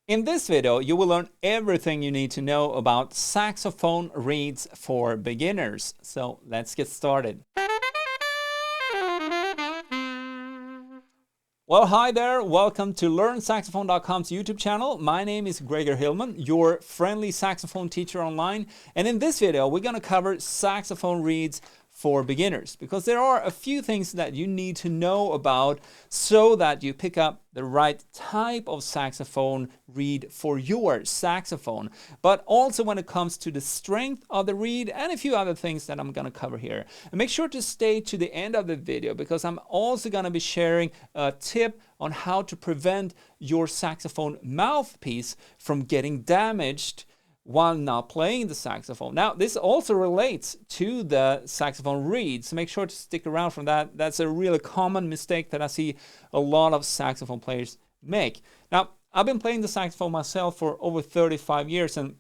In this video, you will learn everything you need to know about saxophone reeds for beginners. So let's get started. Well, hi there. Welcome to LearnSaxophone.com's YouTube channel. My name is Gregor Hillman, your friendly saxophone teacher online. And in this video, we're going to cover saxophone reeds for beginners, because there are a few things that you need to know about so that you pick up the right type of saxophone reed for your saxophone, but also when it comes to the strength of the reed and a few other things that I'm going to cover here. And make sure to stay to the end of the video, because I'm also going to be sharing a tip on how to prevent your saxophone mouthpiece from getting damaged while not playing the saxophone. Now, this also relates to the saxophone reed, so make sure to stick around for that. That's a really common mistake that I see a lot of saxophone players make. Now, I've been playing the saxophone myself for over 35 years, and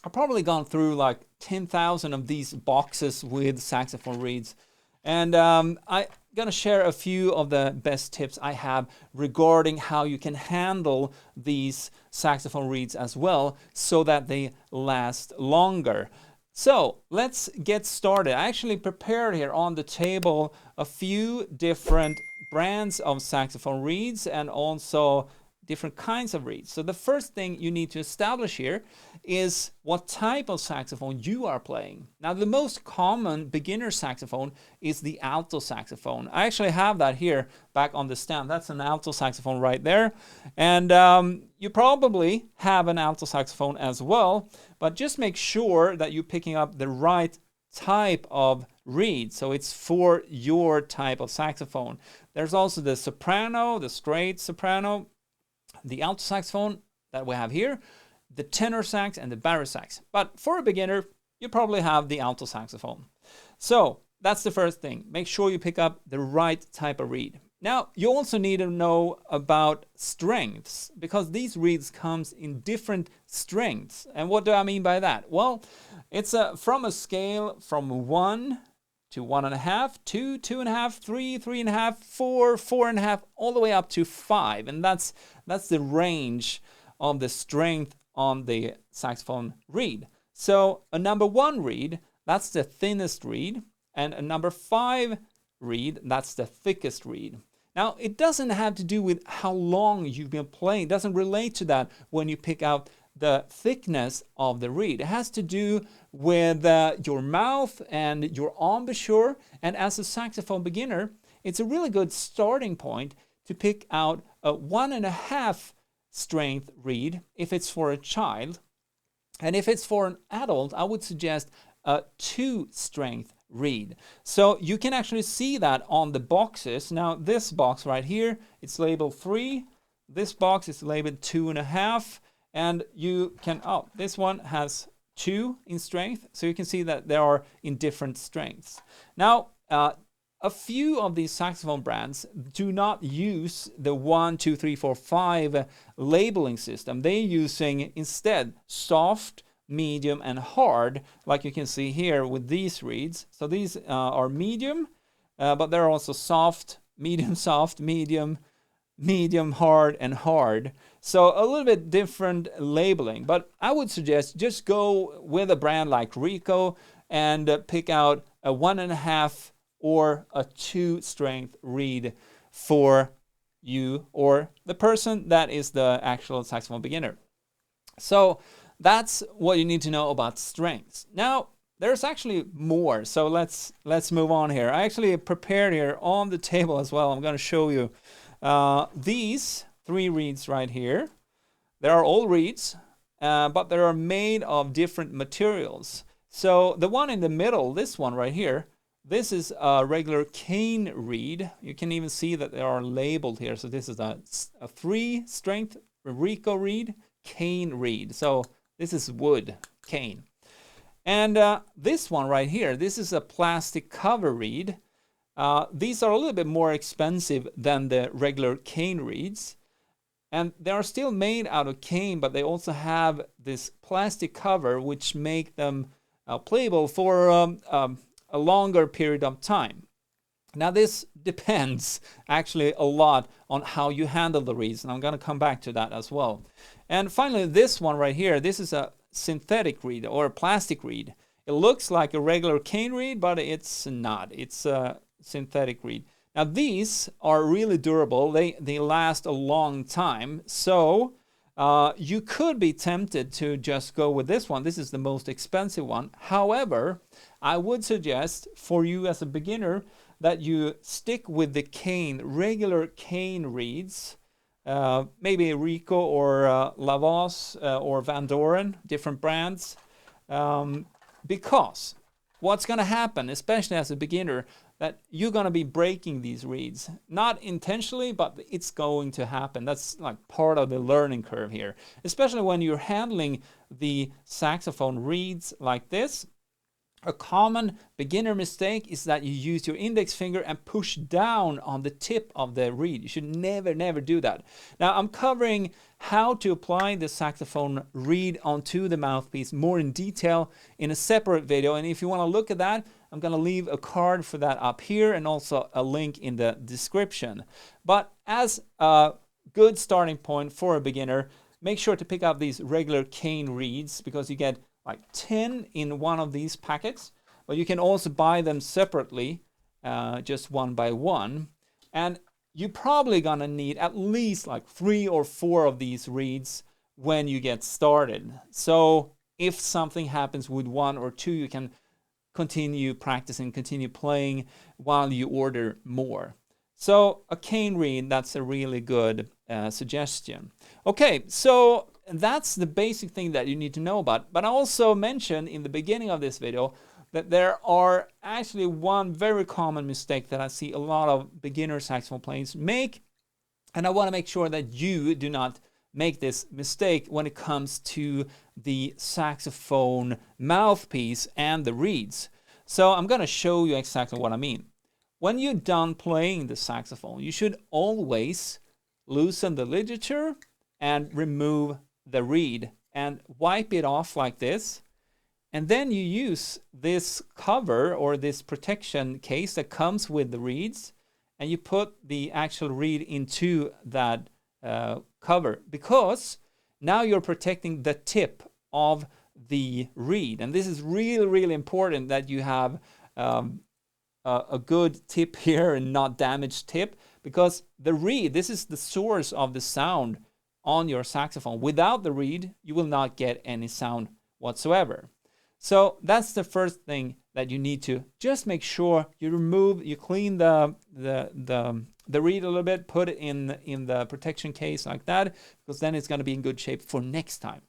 I've probably gone through like 10,000 of these boxes with saxophone reeds. And I'm going to share a few of the best tips I have regarding how you can handle these saxophone reeds as well, so that they last longer. So let's get started. I actually prepared here on the table a few different brands of saxophone reeds and also different kinds of reeds. So the first thing you need to establish here is what type of saxophone you are playing. Now, the most common beginner saxophone is the alto saxophone. I actually have that here back on the stand. That's an alto saxophone right there. And you probably have an alto saxophone as well, but just make sure that you're picking up the right type of reed, so it's for your type of saxophone. There's also the soprano, the straight soprano, the alto saxophone that we have here, the tenor sax, and the baritone sax. But for a beginner, you probably have the alto saxophone. So that's the first thing. Make sure you pick up the right type of reed. Now, you also need to know about strengths, because these reeds comes in different strengths. And what do I mean by that? Well, it's from a scale from 1 to 1.5, 2, 2.5, 3, 3.5, 4, 4.5, all the way up to 5. And that's the range of the strength on the saxophone reed. So a number 1 reed, that's the thinnest reed, and a number 5 reed, that's the thickest reed. Now, it doesn't have to do with how long you've been playing. It doesn't relate to that when you pick out the thickness of the reed. It has to do with your mouth and your embouchure. And as a saxophone beginner, it's a really good starting point to pick out a 1.5 strength reed if it's for a child. And if it's for an adult, I would suggest a 2 strength reed. So you can actually see that on the boxes. Now, this box right here, it's labeled 3. This box is labeled 2.5. And you can, this one has 2 in strength. So you can see that they are in different strengths. Now, a few of these saxophone brands do not use the 1, 2, 3, 4, 5 labeling system. They're using instead soft, medium, and hard, like you can see here with these reeds. So these are medium, but they're also soft, medium, hard, and hard. So a little bit different labeling, but I would suggest just go with a brand like Rico and pick out a 1.5 or a 2 strength reed for you or the person that is the actual saxophone beginner. So that's what you need to know about strengths. Now, there's actually more, so let's move on here. I actually prepared here on the table as well. I'm going to show you these 3 reeds right here. They are all reeds, but they are made of different materials. So the one in the middle, this one right here, this is a regular cane reed. You can even see that they are labeled here. So this is a 3 strength Rico reed, cane reed. So this is wood, cane. And this one right here, this is a plastic cover reed. These are a little bit more expensive than the regular cane reeds. And they are still made out of cane, but they also have this plastic cover, which make them playable for a longer period of time. Now, this depends actually a lot on how you handle the reeds, and I'm going to come back to that as well. And finally, this one right here, this is a synthetic reed or a plastic reed. It looks like a regular cane reed, but it's not. It's a synthetic reed. Now these are really durable. They last a long time. So you could be tempted to just go with this one. This is the most expensive one. However, I would suggest for you as a beginner that you stick with the cane, regular cane reeds. Maybe Rico or Lavos or Van Doren, different brands. Because what's going to happen, especially as a beginner, that you're going to be breaking these reeds. Not intentionally, but it's going to happen. That's like part of the learning curve here. Especially when you're handling the saxophone reeds like this. A common beginner mistake is that you use your index finger and push down on the tip of the reed. You should never, never do that. Now, I'm covering how to apply the saxophone reed onto the mouthpiece more in detail in a separate video. And if you want to look at that, I'm going to leave a card for that up here and also a link in the description. But as a good starting point for a beginner, make sure to pick up these regular cane reeds because you get like 10 in one of these packets, but you can also buy them separately, just one by one. And you're probably gonna need at least like 3 or 4 of these reeds when you get started. So if something happens with 1 or 2, you can continue practicing, continue playing while you order more. So a cane reed, that's a really good suggestion. Okay, so that's the basic thing that you need to know about. But I also mentioned in the beginning of this video that there are actually one very common mistake that I see a lot of beginner saxophone players make. And I want to make sure that you do not make this mistake when it comes to the saxophone mouthpiece and the reeds. So I'm going to show you exactly what I mean. When you're done playing the saxophone, you should always loosen the ligature and remove the reed and wipe it off like this. And then you use this cover or this protection case that comes with the reeds, and you put the actual reed into that cover, because now you're protecting the tip of the reed. And this is really, really important that you have a good tip here and not damaged tip, because the reed, this is the source of the sound on your saxophone. Without the reed, you will not get any sound whatsoever. So that's the first thing that you need to just make sure you clean the reed a little bit, put it in the protection case like that, because then it's going to be in good shape for next time.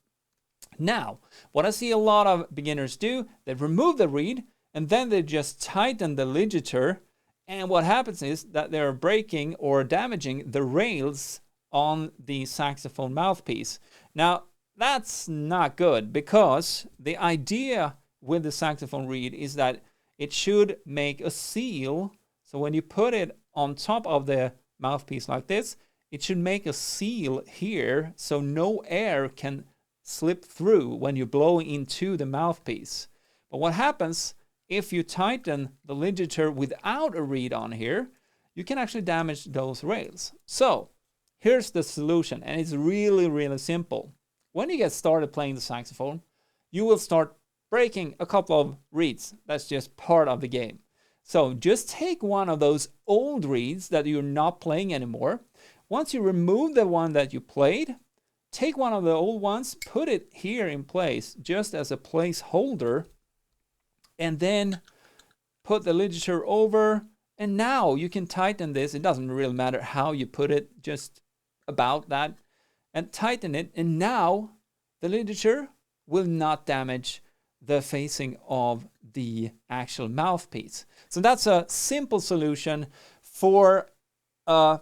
Now, what I see a lot of beginners do, they remove the reed and then they just tighten the ligature, and what happens is that they're breaking or damaging the rails on the saxophone mouthpiece. Now, that's not good, because the idea with the saxophone reed is that it should make a seal. So when you put it on top of the mouthpiece like this, it should make a seal here so no air can slip through when you blow into the mouthpiece. But what happens if you tighten the ligature without a reed on here, you can actually damage those rails. So here's the solution, and it's really, really simple. When you get started playing the saxophone, you will start breaking a couple of reeds. That's just part of the game. So just take one of those old reeds that you're not playing anymore. Once you remove the one that you played, take one of the old ones, put it here in place just as a placeholder, and then put the ligature over, and now you can tighten this. It doesn't really matter how you put it, just about that, and tighten it, and now the ligature will not damage the facing of the actual mouthpiece. So that's a simple solution for a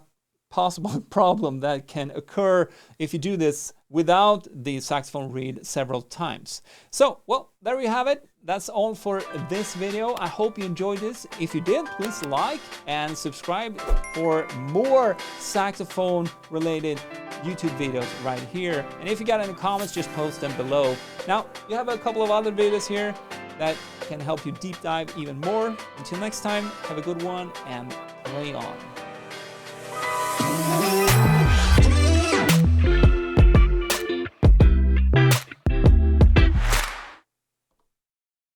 possible problem that can occur if you do this without the saxophone reed several times. So, well, there you have it. That's all for this video. I hope you enjoyed this. If you did, please like and subscribe for more saxophone related YouTube videos right here. And if you got any comments, just post them below. Now, you have a couple of other videos here that can help you deep dive even more. Until next time, have a good one and play on.